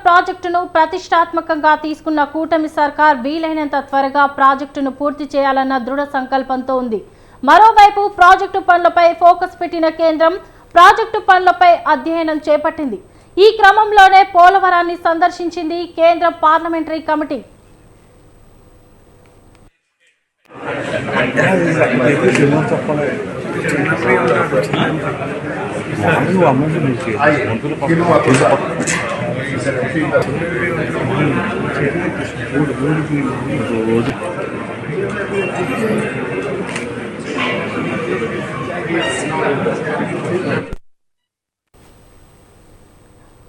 ప్రాజెక్టును ప్రతిష్టాత్మకంగా తీసుకున్న కూటమి సర్కార్ వీలైనంత త్వరగా ప్రాజెక్టును పూర్తి చేయాలన్న దృఢ సంకల్పంతో ఉంది. మరోవైపు ప్రాజెక్టు పనులపై ఫోకస్ పెట్టిన కేంద్రం ప్రాజెక్టు పనులపై అధ్యయనం చేపట్టింది. ఈ క్రమంలోనే పోలవరాన్ని సందర్శించింది కేంద్ర parliamentary committee.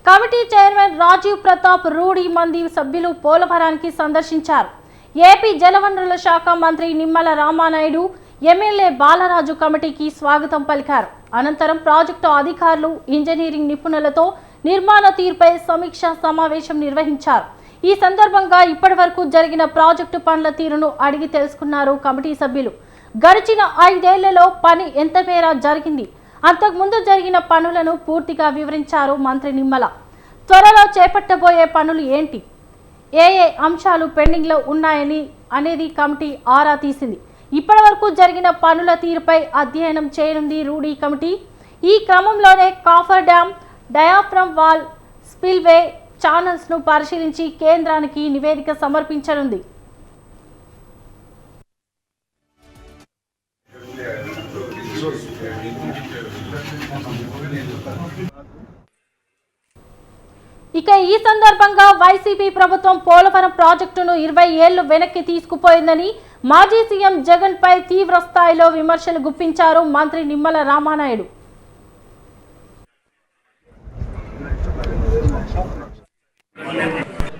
Committee chairman Rajiv Pratap Rudy మంది సభ్యులు పోలవరానికి సందర్శించారు. ఏపీ జలవనరుల శాఖ మంత్రి నిమ్మల రామానాయుడు, ఎమ్మెల్యే బాలరాజు కమిటీకి స్వాగతం పలికారు. అనంతరం ప్రాజెక్టు అధికారులు, ఇంజనీరింగ్ నిపుణులతో నిర్మాణ తీరుపై సమీక్షా సమావేశం నిర్వహించారు. ఈ సందర్భంగా ఇప్పటివరకు జరిగిన ప్రాజెక్టు పనుల తీరును అడిగి తెలుసుకున్నారు కమిటీ సభ్యులు. గడిచిన 5 ఏళ్లలో పని ఎంత మేర జరిగింది, అంతకుముందు జరిగిన పనులను పూర్తిగా వివరించారు మంత్రి నిమ్మల. త్వరలో చేపట్టబోయే పనులు ఏంటి, ఏ అంశాలు పెండింగ్లో ఉన్నాయని అనేది కమిటీ ఆరా తీసింది. ఇప్పటివరకు జరిగిన పనుల తీరుపై అధ్యయనం చేయనుంది రూడీ కమిటీ. ఈ క్రమంలోనే coffer dam, diaphragm wall, spillway ఛానల్స్ను పరిశీలించి కేంద్రానికి నివేదిక సమర్పించనుంది. ఇక ఈ సందర్భంగా వైసీపీ ప్రభుత్వం పోలవరం ప్రాజెక్టును 20 ఏళ్లు వెనక్కి తీసుకుపోయిందని మాజీ సీఎం జగన్ పై తీవ్ర స్థాయిలో విమర్శలు గుప్పించారు మంత్రి నిమ్మల రామానాయుడు.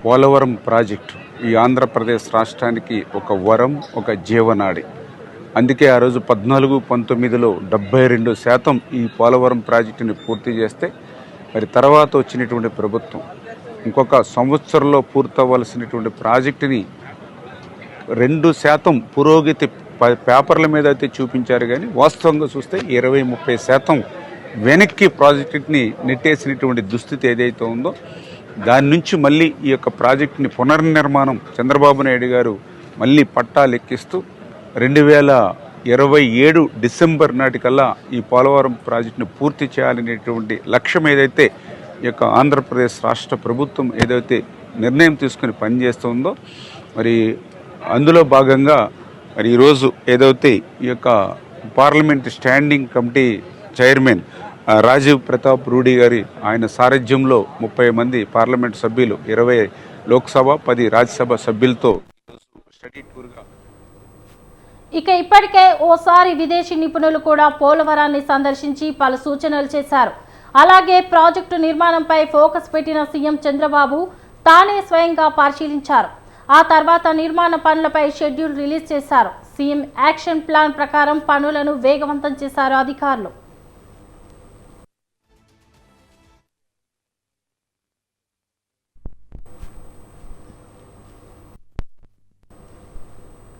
పోలవరం ప్రాజెక్టు ఈ ఆంధ్రప్రదేశ్ రాష్ట్రానికి ఒక వరం, ఒక జీవనాడి. అందుకే ఆ రోజు 14-19లో 72% ఈ పోలవరం ప్రాజెక్టుని పూర్తి చేస్తే, మరి తర్వాత వచ్చినటువంటి ప్రభుత్వం ఇంకొక సంవత్సరంలో పూర్తవలసినటువంటి ప్రాజెక్టుని 2% పురోగతి పేపర్ల మీద అయితే చూపించారు. కానీ వాస్తవంగా చూస్తే 20-30% వెనక్కి ప్రాజెక్టుని నెట్టేసినటువంటి దుస్థితి ఏదైతే ఉందో, దాని నుంచి మళ్ళీ ఈ యొక్క ప్రాజెక్టుని పునర్నిర్మాణం చంద్రబాబు నాయుడు గారు మళ్ళీ పట్టాలు ఎక్కిస్తూ 2027 డిసెంబర్ నాటికల్లా ఈ పోలవరం ప్రాజెక్టును పూర్తి చేయాలనేటువంటి లక్ష్యం ఏదైతే ఈ యొక్క ఆంధ్రప్రదేశ్ రాష్ట్ర ప్రభుత్వం ఏదైతే నిర్ణయం తీసుకుని పనిచేస్తుందో, మరి అందులో భాగంగా మరి ఈరోజు ఏదైతే ఈ యొక్క parliament standing committee chairman Rajiv Pratap Rudy గారి ఆయన సారథ్యంలో 30 మంది పార్లమెంట్ సభ్యులు, 20 లోక్సభ, 10 రాజ్యసభ సభ్యులతో స్టడీ టూర్గా. ఇక ఇప్పటికే ఓసారి విదేశీ నిపుణులు కూడా పోలవరాన్ని సందర్శించి పలు సూచనలు చేశారు. అలాగే ప్రాజెక్టు నిర్మాణంపై ఫోకస్ పెట్టిన సీఎం చంద్రబాబు తానే స్వయంగా పరిశీలించారు. ఆ తర్వాత నిర్మాణ పనులపై షెడ్యూల్ రిలీజ్ చేశారు. సీఎం యాక్షన్ ప్లాన్ ప్రకారం పనులను వేగవంతం చేశారు అధికారులు.